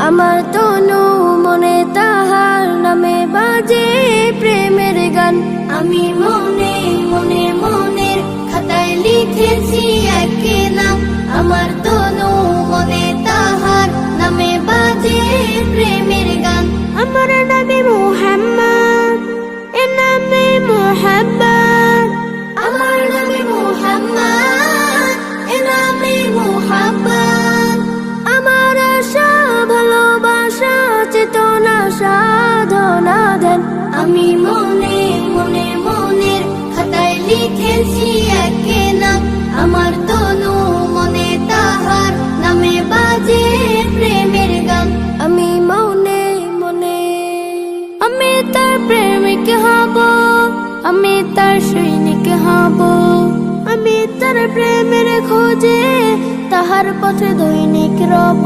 আমার তনু মনে তাহার নামে বাজে প্রেমের গান। আমি মনে মনে মনের খাতায় লিখেছি এক নাম, আমার তনু মনে তাহার নামে বাজে প্রেমের গান। আমার নবী মুহাম্মদ, এ নামে মুহাব্বত, আমার নবী মুহাম্মদ, এ নামে মুহাব্বত। আমার আশা ভালোবাসা চেতনা সাধনা দেন। আমি মনে মনে মনের খাতায় লিখেছি এক নাম, আমার তনু মনে তাহার নামে বাজে প্রেমের গান। আমি মনে মনে আমি তার প্রেমিক হব, আমি তার সৈনিক হব, আমি তার প্রেমের খোঁজে তাহার পথে দৈনিক রব।